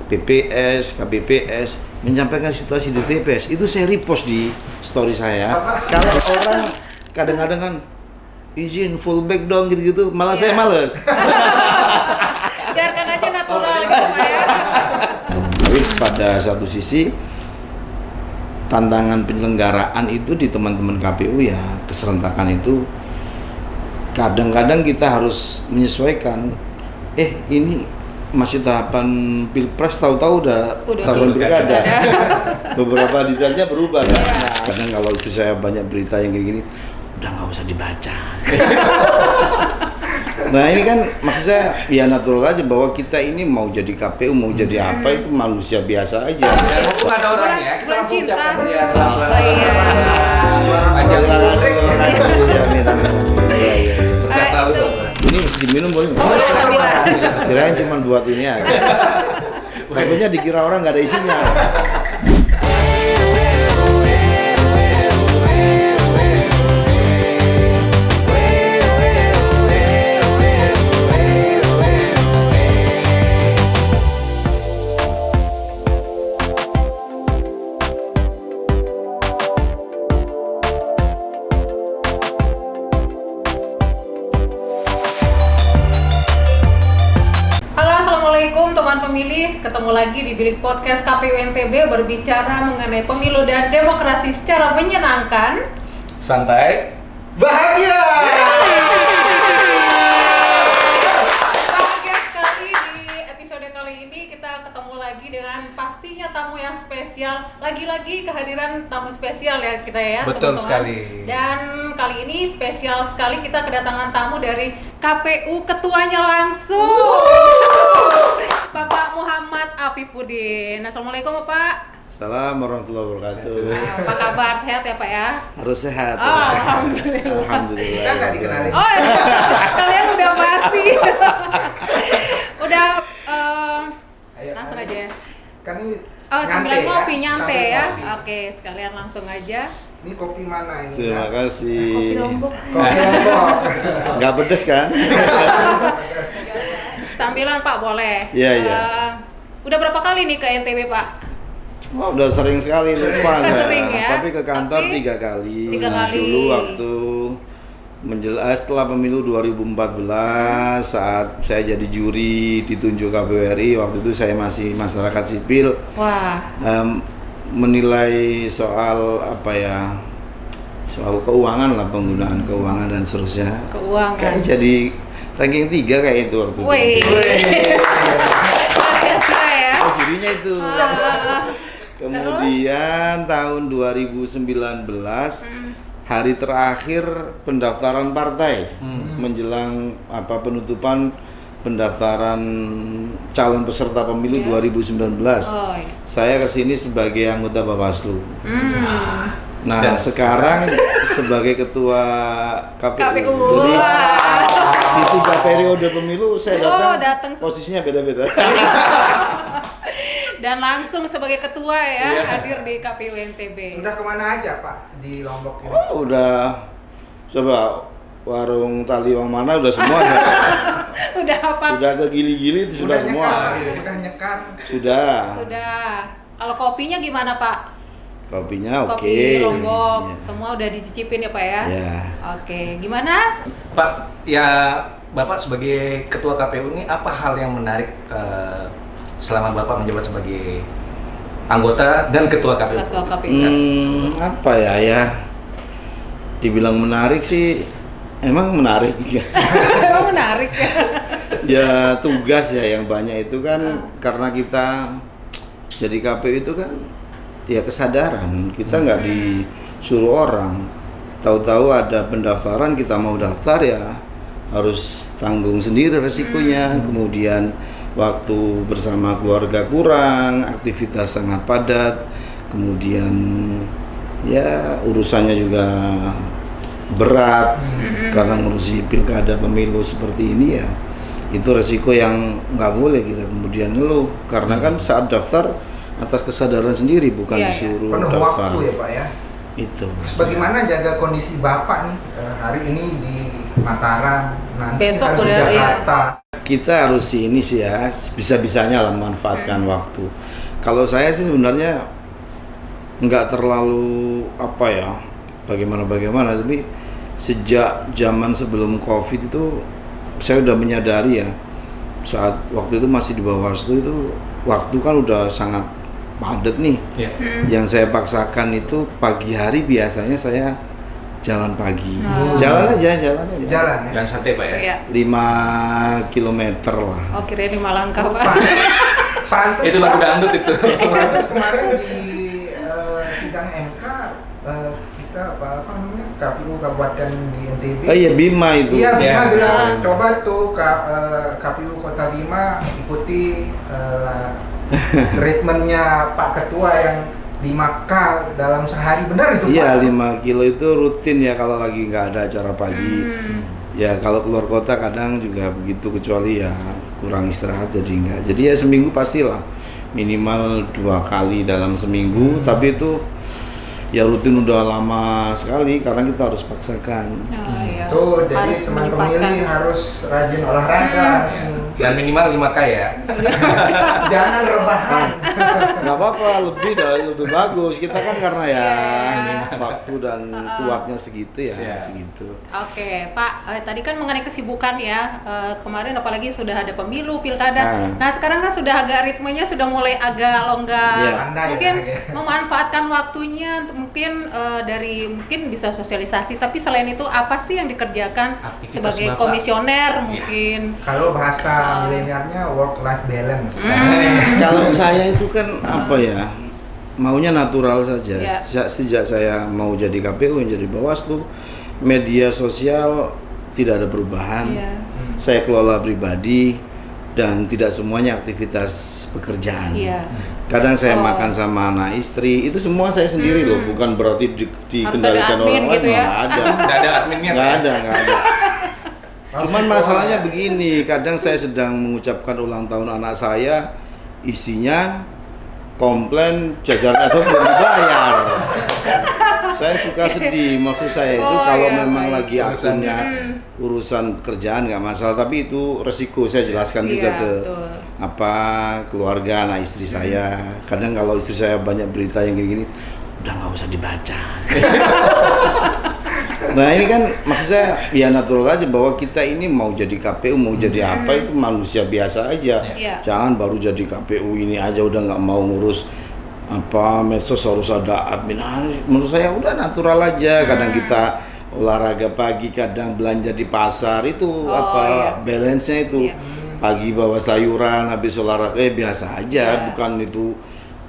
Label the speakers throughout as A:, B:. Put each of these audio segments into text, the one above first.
A: PPS, KPPS menyampaikan situasi di TPS, itu saya repost di story saya. Kalau orang kadang-kadang kan izin fullback dong gitu-gitu, malah saya males.
B: Biarkan aja natural gitu Pak ya.
A: Tapi pada satu sisi tantangan penyelenggaraan itu di teman-teman KPU ya, keserentakan itu kadang-kadang kita harus menyesuaikan. Ini masih tahapan pilpres, tahu-tahu udah tahapan pilkada. Beberapa detailnya berubah kan. Kadang kalau itu saya banyak berita yang kayak gini, udah nggak usah dibaca. Nah ini kan maksudnya ya natural aja bahwa kita ini mau jadi KPU, mau jadi apa itu manusia biasa aja.
C: Mumpung ada orang ya, kita langsung ucapkan dia selamat.
A: Ini diminum boleh nggak? Kirain cuma buat ini aja. Takutnya dikira orang nggak ada isinya.
B: Teman pemilih, ketemu lagi di Bilik Podcast KPU NTB berbicara mengenai pemilu dan demokrasi secara menyenangkan,
C: santai,
D: bahagia.
B: Bahagia sekali di episode kali ini kita ketemu lagi dengan pastinya tamu yang spesial. Lagi-lagi kehadiran tamu spesial ya kita ya.
C: Betul
B: teman-teman.
C: sekali.
B: Dan kali ini spesial sekali kita kedatangan tamu dari KPU ketuanya langsung. Bapak Muhammad Afifuddin. Assalamualaikum Bapak.
A: Assalamualaikum warahmatullahi wabarakatuh.
B: Apa kabar? Sehat ya Pak ya?
A: Harus sehat.
B: Oh, alhamdulillah.
A: Alhamdulillah.
D: Kita nggak dikenalin.
B: Oh, kalian udah pasti. Udah
D: Ayo,
B: langsung aja ya.
D: Kan ini
B: Sambil ngopi nyantai ya.
D: Kopi.
B: Oke, sekalian langsung aja.
D: Ini kopi mana ini?
A: Terima
D: Nak?
A: kasih.
B: Kopi Lombok.
D: Kopi Lombok.
A: Nggak pedes kan?
B: Sambilan Pak boleh.
A: Iya, iya.
B: Udah berapa kali nih ke NTB Pak?
A: Wah, udah sering sekali lupa saya.
B: Sering ya?
A: Tapi ke kantor
B: Tapi
A: 3 kali.
B: tiga kali.
A: Dulu waktu setelah pemilu 2014 saat saya jadi juri ditunjuk KPU RI, waktu itu saya masih masyarakat sipil.
B: Wah.
A: Menilai soal soal keuangan lah, penggunaan keuangan dan seterusnya.
B: Keuangan.
A: Kayak jadi ranking 3 kayak itu waktu itu.
B: Wih. Ya.
A: Oh, jurinya itu. Kemudian tahun 2019 hari terakhir pendaftaran partai menjelang penutupan pendaftaran calon peserta pemilu 2019.
B: Oh, iya.
A: Saya kesini sebagai anggota Bawaslu. Nah,
C: Dan
A: sekarang sebagai ketua KPU. Jadi di 3 periode pemilu saya datang posisinya beda-beda.
B: Dan langsung sebagai ketua ya hadir di KPU NTB.
D: Sudah kemana aja Pak di Lombok ini?
A: Oh, udah coba warung tali wang mana udah semua.
B: Udah apa?
A: Sudah ke gili-gili itu sudah semua.
D: Nyekar, Pak? Udah nyekar.
A: Sudah.
B: Sudah. Kalau kopinya gimana Pak?
A: Kopinya oke.
B: Kopi Lombok,
A: Ya.
B: semua udah dicicipin ya Pak ya?
A: Ya.
B: Oke, gimana?
C: Pak, ya Bapak sebagai ketua KPU ini apa hal yang menarik selama Bapak menjabat sebagai anggota dan ketua KPU?
B: Ketua KPU.
A: Apa ya? Dibilang menarik sih, emang menarik.
B: Emang menarik ya?
A: Ya tugas ya yang banyak itu kan karena kita jadi KPU itu kan ya kesadaran kita nggak disuruh orang, tahu-tahu ada pendaftaran kita mau daftar ya harus tanggung sendiri resikonya. Kemudian waktu bersama keluarga kurang, aktivitas sangat padat, kemudian ya urusannya juga berat karena ngurusi pilkada pemilu seperti ini ya, itu resiko yang nggak boleh kita kemudian ngeluh karena kan saat daftar atas kesadaran sendiri bukan disuruh
D: Penuh
A: daftar.
D: waktu ya Pak ya.
A: Itu.
D: Terus bagaimana jaga kondisi Bapak nih hari ini di Mataram nanti
B: Besok
D: harus di
B: udah, iya.
D: Jakarta.
A: Kita harus ini sih ya, bisa-bisanya lah memanfaatkan waktu. Kalau saya sih sebenarnya nggak terlalu apa ya, bagaimana, tapi sejak zaman sebelum COVID itu saya udah menyadari ya, saat waktu itu masih di Bawaslu itu waktu kan udah sangat padat nih.
C: Iya.
A: Yang saya paksakan itu pagi hari biasanya saya jalan pagi.
B: Oh.
A: Jalan aja.
D: Jalan ya.
C: Jangan santai Pak ya.
B: Iya.
A: 5 kilometer lah.
B: Oh, kirain 5 langkah,
D: Oh,
B: Pak.
D: Pantes
C: Itu lagu dangdut itu.
D: Pantes kemarin di sidang MK kita apa namanya KPU Kabupaten di NTB.
A: Oh iya, Bima itu.
D: Iya, Bima
C: Ya.
D: bilang coba tuh KPU Kota Bima ikuti treatmentnya Pak Ketua yang 5K dalam sehari, benar itu
A: Iya,
D: Pak?
A: 5 kilo itu rutin ya kalau lagi nggak ada acara pagi. Ya kalau keluar kota kadang juga begitu, kecuali ya kurang istirahat jadi enggak. Jadi ya seminggu pastilah minimal 2 kali dalam seminggu, tapi itu ya rutin udah lama sekali karena kita harus paksakan.
B: Oh, iya.
D: Tuh, jadi
B: Harus
D: teman
B: menyempatkan.
D: pemilih harus rajin olahraga nih.
C: Dan minimal 5K ya.
D: Jangan rebahan.
A: Nggak apa-apa, lebih bagus. Kita kan karena ya waktu dan kuatnya segitu ya,
C: Siap.
A: segitu.
B: Oke, Pak. Tadi kan mengenai kesibukan ya. Kemarin apalagi sudah ada pemilu, pilkada.
A: Ah.
B: Nah, sekarang kan sudah agak ritmenya sudah mulai agak longgar.
A: Iya.
D: Pandai
B: Mungkin
D: ya.
B: memanfaatkan waktunya mungkin mungkin bisa sosialisasi. Tapi selain itu apa sih yang dikerjakan
C: Aktivitas
B: sebagai
C: Bapak.
B: komisioner
C: Iya.
B: mungkin?
D: Kalau bahasa milenialnya work life balance.
A: Kalau saya itu kan apa ya, maunya natural saja.
B: Ya.
A: Sejak saya mau jadi KPU, jadi Bawaslu, media sosial tidak ada perubahan.
B: Iya.
A: Saya kelola pribadi dan tidak semuanya aktivitas pekerjaan.
B: Iya.
A: Kadang saya
B: Oh.
A: makan sama anak istri, itu semua saya sendiri loh, bukan berarti dikendalikan
B: Harus ada admin
A: orang lain.
B: gitu ya?
A: Nggak ada.
C: Nggak ada adminnya
A: Nggak
C: Pak ya?
A: ada. Cuman masalahnya begini, kadang saya sedang mengucapkan ulang tahun anak saya, isinya komplain jajarnya itu belum dibayar. Saya suka sedih, maksud saya itu
B: Oh,
A: kalau
B: iya,
A: memang
B: baik.
A: lagi akunnya urusan pekerjaan nggak masalah, tapi itu resiko saya jelaskan juga
B: Iya,
A: ke
B: betul.
A: keluarga anak istri saya. Kadang kalau istri saya banyak berita yang gini-gini, udah nggak usah dibaca. Nah ini kan maksud saya ya natural aja bahwa kita ini mau jadi KPU, mau jadi apa itu manusia biasa aja.
B: Iya.
A: Jangan baru jadi KPU ini aja udah nggak mau ngurus apa medsos, harus ada admin. Menurut saya udah natural aja. Kadang kita olahraga pagi, kadang belanja di pasar itu
B: iya.
A: balance-nya itu.
B: Iya.
A: Pagi bawa sayuran, habis olahraga biasa aja,
B: Iya.
A: bukan itu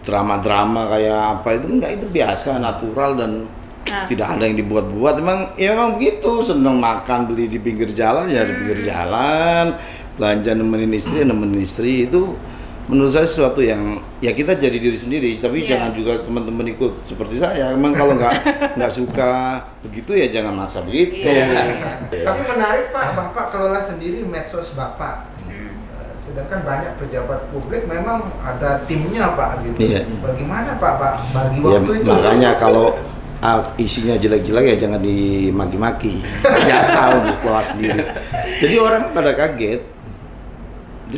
A: drama-drama kayak apa itu, enggak, itu biasa, natural dan tidak ada yang dibuat-buat. Memang begitu, seneng makan beli di pinggir jalan ya di pinggir jalan, belanja nemenin istri itu menurut saya sesuatu yang ya kita jadi diri sendiri, tapi
B: Iya.
A: jangan juga teman-teman ikut seperti saya. Emang kalau nggak suka begitu ya jangan maksa begitu.
B: Iya.
D: Tapi menarik Pak, Bapak kelola sendiri medsos Bapak. Sedangkan banyak pejabat publik memang ada timnya Pak gitu.
A: Iya.
D: Bagaimana Pak bagi
A: Ya,
D: waktu itu?
A: makanya kalau isinya jelek-jelek ya jangan dimaki-maki. Biasa untuk kelola sendiri. Jadi orang pada kaget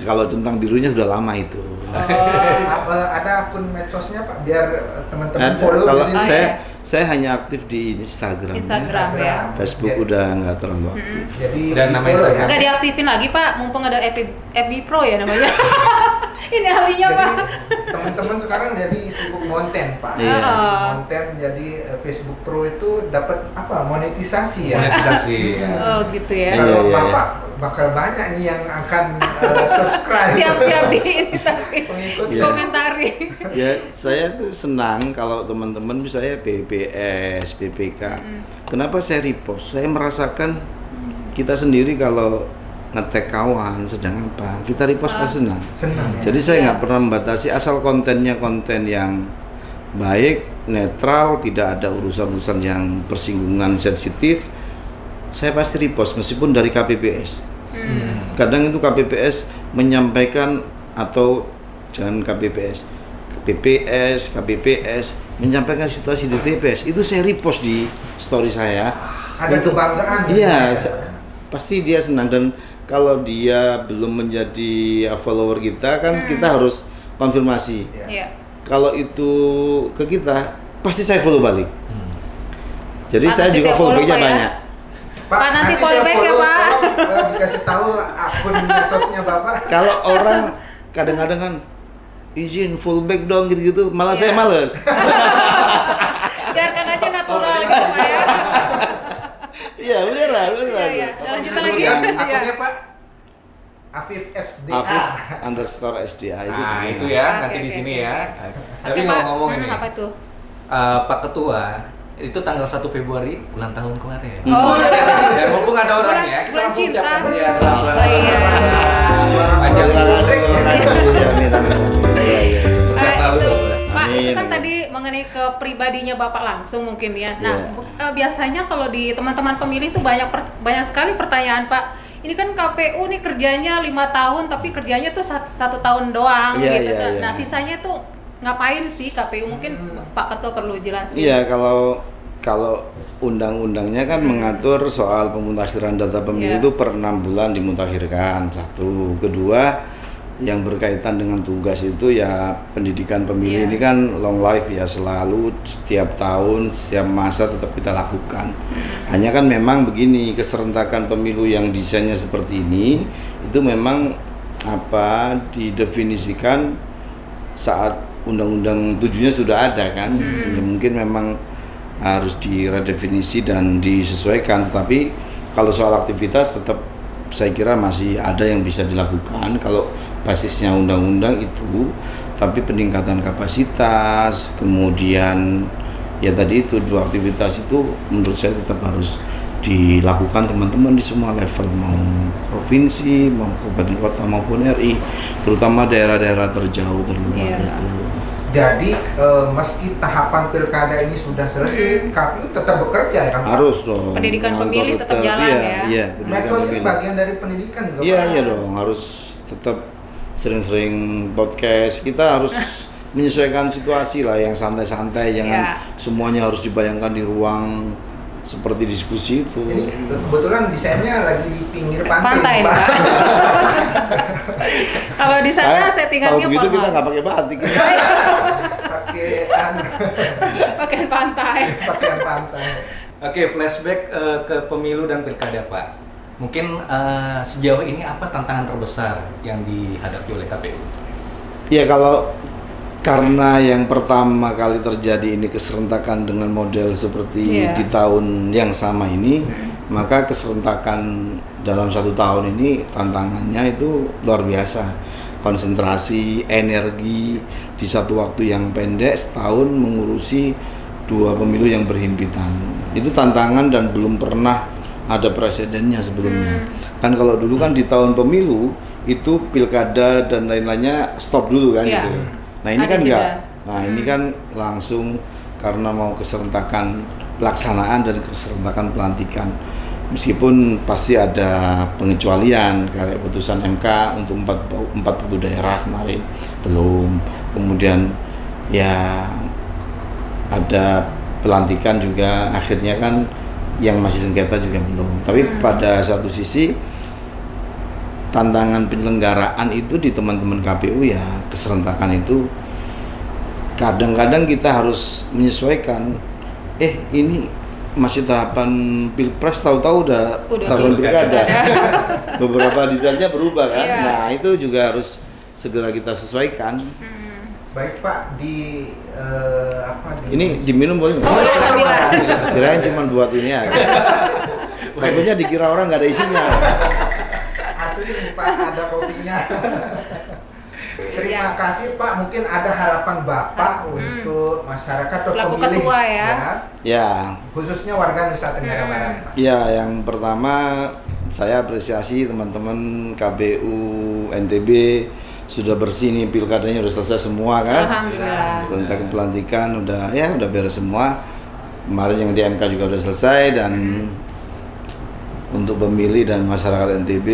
A: kalau tentang birunya sudah lama itu.
D: Ada akun medsosnya Pak biar teman-teman
A: Ada,
D: follow
A: kalau
D: di sini.
A: saya hanya aktif di Instagram.
B: Instagram ya.
A: Facebook udah nggak terlalu aktif.
D: Jadi
C: Dan nama
D: di-follow
C: Instagram.
B: Nggak diaktifin lagi Pak, mumpung ada FB Pro ya namanya. Ini harinya
D: Jadi
B: Pak.
D: teman-teman sekarang jadi sibuk konten Pak.
A: Iya.
D: Sibuk konten jadi Facebook Pro itu dapat apa? Monetisasi ya.
C: Monetisasi. ya.
B: Oh gitu ya.
D: Kalau
A: Iya.
D: Bapak bakal banyak nih yang akan subscribe.
B: Siap-siap di ini tapi
D: Pengikut.
A: Iya.
B: komentari.
A: Ya saya tuh senang kalau teman-teman misalnya PPS, PPK. Kenapa saya repost? Saya merasakan kita sendiri kalau ngetek kawan sedang apa, kita repost pasti senang.
D: Senang ya.
A: Jadi saya nggak pernah membatasi, asal kontennya konten yang baik, netral, tidak ada urusan-urusan yang persinggungan sensitif, saya pasti repost meskipun dari KPPS. Kadang itu KPPS menyampaikan atau jangan KPPS, KPPS menyampaikan situasi di TPS, itu saya repost di story saya.
D: Ada kebanggaan.
A: Iya,
D: ya, Pak.
A: pasti dia senang. Dan kalau dia belum menjadi follower kita kan kita harus konfirmasi.
B: Iya.
A: Kalau itu ke kita, pasti saya follow balik. Jadi
B: Pak,
A: saya
B: nanti
A: juga
B: saya
A: follow
B: follow,
A: backnya
B: Pak, ya.
A: banyak.
B: Pak, nanti
D: saya
B: follow back ya,
D: follow,
B: Pak.
D: tolong, dikasih tahu akun medsosnya Bapak.
A: Kalau orang kadang-kadang kan izin follow back dong gitu-gitu, malah saya
B: Iya.
A: males.
B: Biarkan aja natural gitu Pak ya.
A: Iya, beneran.
B: Iya. Lanjut
C: Bisa
B: lagi.
C: sebutkan
B: Iya.
C: akunnya Pak?
D: Afif FSDA.
A: Afif_SDA itu
C: Nah
A: sebenarnya.
C: itu ya,
B: Oke,
C: nanti di
B: oke.
C: sini ya. Tapi
B: Oke, Pak.
C: ngomong-ngomong ini,
B: Apa itu?
C: Pak Ketua, itu tanggal 1 Februari ulang tahun kemarin.
B: Oh,
C: Dan mumpung ada orang ya, kita
B: bulan
C: langsung
B: cinta.
C: ucapkan dia selamat ulang
B: Oh,
C: tahun.
B: iya.
C: Panjang
A: Terima
C: umur.
A: kasih, terima kasih. Iya, amin, amin. Iya, iya.
C: Sukses selalu.
B: itu,
C: Pak.
B: Pak, itu
A: Amin,
B: kan
A: amin.
B: tadi mengenai ke pribadinya Bapak langsung mungkin ya. Nah,
A: Iya.
B: biasanya kalau di teman-teman pemilih tuh banyak sekali pertanyaan, Pak. Ini kan KPU nih kerjanya 5 tahun, tapi kerjanya tuh 1 tahun doang
A: Iya,
B: gitu.
A: iya, iya.
B: Nah, sisanya tuh ngapain sih KPU? Mungkin Pak Ketua perlu jelasin.
A: Iya, kalau undang-undangnya kan mengatur soal pemutakhiran data pemilih
B: Iya.
A: itu per 6 bulan dimutakhirkan. Satu, kedua yang berkaitan dengan tugas itu ya pendidikan pemilih
B: Iya.
A: ini kan long life ya, selalu setiap tahun, setiap masa tetap kita lakukan. Hanya kan memang begini, keserentakan pemilu yang desainnya seperti ini itu memang didefinisikan saat undang-undang 7-nya sudah ada kan. Ya, mungkin memang harus diredefinisi dan disesuaikan, tetapi kalau soal aktivitas tetap saya kira masih ada yang bisa dilakukan kalau basisnya undang-undang itu, tapi peningkatan kapasitas, kemudian ya tadi itu 2 aktivitas itu menurut saya tetap harus dilakukan teman-teman di semua level, mau provinsi, mau kabupaten kota maupun RI, terutama daerah-daerah terjauh terluar
B: Iya.
A: itu.
D: Jadi meski tahapan pilkada ini sudah selesai, KPU tetap bekerja ya kan Pak?
A: Harus dong.
B: Pendidikan
A: Kantor
B: pemilih tetap jalan
A: iya,
B: ya.
A: Iya, pendidikan
D: Medsos ini
A: pemilih.
D: bagian dari pendidikan juga
A: Iya,
D: Pak?
A: iya dong, harus tetap sering-sering podcast. Kita harus menyesuaikan situasi lah, yang santai-santai, jangan
B: Iya.
A: semuanya harus dibayangkan di ruang seperti diskusi itu.
D: Ini kebetulan desainnya lagi di pinggir pantai,
B: Pantai,
D: Pak.
B: Pak. Kalau di sana settingannya
A: kalau begitu kita
B: formal.
A: nggak pakai batik.
D: Pakaian
B: Pakaian pantai.
D: pakaian pantai.
C: Oke, flashback ke pemilu dan pilkada Pak. Mungkin sejauh ini apa tantangan terbesar yang dihadapi oleh KPU?
A: Ya kalau karena yang pertama kali terjadi ini keserentakan dengan model seperti
B: Iya.
A: di tahun yang sama ini, maka keserentakan dalam 1 tahun ini tantangannya itu luar biasa. Konsentrasi, energi di satu waktu yang pendek, setahun mengurusi 2 pemilu yang berhimpitan. Itu tantangan dan belum pernah ada presidennya sebelumnya. Kan kalau dulu kan di tahun pemilu itu pilkada dan lain-lainnya stop dulu kan
B: Iya.
A: gitu. Nah ini
B: Ada
A: kan enggak.
B: jeda.
A: Nah ini kan langsung karena mau keserentakan pelaksanaan dan keserentakan pelantikan. Meskipun pasti ada pengecualian kayak putusan MK untuk 40 daerah kemarin belum. Kemudian ya ada pelantikan juga akhirnya kan yang masih sengketa juga belum. Tapi pada satu sisi tantangan penyelenggaraan itu di teman-teman KPU ya keserentakan itu kadang-kadang kita harus menyesuaikan. Ini masih tahapan pilpres, tahu-tahu udah tahapan pilkada. Beberapa detailnya berubah kan.
B: Iya.
A: Nah itu juga harus segera kita sesuaikan.
D: Baik Pak, di
A: Ini diminum boleh nggak?
B: Boleh, sambilan.
A: Kirain cuma buat ini aja. Takutnya dikira orang nggak ada isinya.
D: asli nih Pak, ada kopinya. Terima kasih Pak, mungkin ada harapan Bapak untuk masyarakat atau
B: Selaku
D: pemilih
B: ketua ya.
A: Ya,
D: khususnya warga Nusa Tenggara Barat Pak.
A: ya yang pertama saya apresiasi teman-teman KPU NTB sudah bersih nih, pilkadanya udah selesai semua kan.
B: Alhamdulillah.
A: Pelantikan udah beres semua. Kemarin yang di MK juga udah selesai dan untuk pemilih dan masyarakat NTB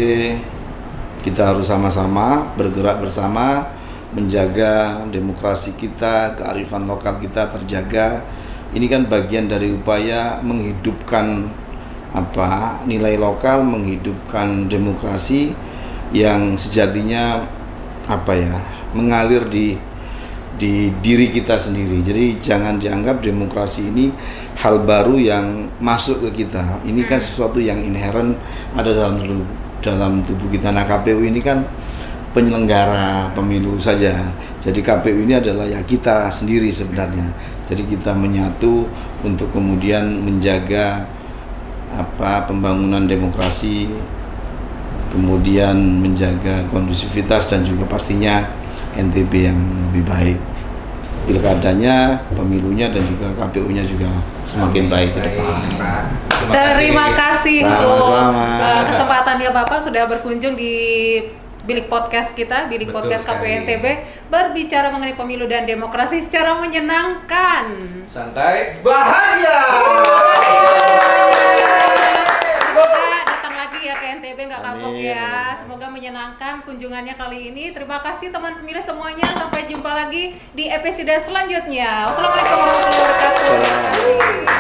A: kita harus sama-sama bergerak bersama menjaga demokrasi kita, kearifan lokal kita terjaga. Ini kan bagian dari upaya menghidupkan nilai lokal, menghidupkan demokrasi yang sejatinya mengalir di diri kita sendiri. Jadi jangan dianggap demokrasi ini hal baru yang masuk ke kita. Ini kan sesuatu yang inherent ada dalam tubuh kita. Nah, KPU ini kan penyelenggara pemilu saja. Jadi KPU ini adalah ya kita sendiri sebenarnya. Jadi kita menyatu untuk kemudian menjaga pembangunan demokrasi, kemudian menjaga kondusivitas dan juga pastinya NTB yang lebih baik. Pilkadanya, pemilunya dan juga KPU-nya juga semakin baik ke depan.
B: Terima kasih untuk
A: Sama-sama.
B: kesempatannya Bapak sudah berkunjung di bilik podcast kita, bilik
C: Betul
B: podcast KPU
C: sekali.
B: NTB, berbicara mengenai pemilu dan demokrasi secara menyenangkan.
C: Santai.
D: Bahagia.
B: Semoga datang lagi ya ke NTB, nggak kapok
A: Amin.
B: ya. Semoga menyenangkan kunjungannya kali ini. Terima kasih teman pemilih semuanya. Sampai jumpa lagi di episode selanjutnya. Wassalamualaikum warahmatullahi wabarakatuh.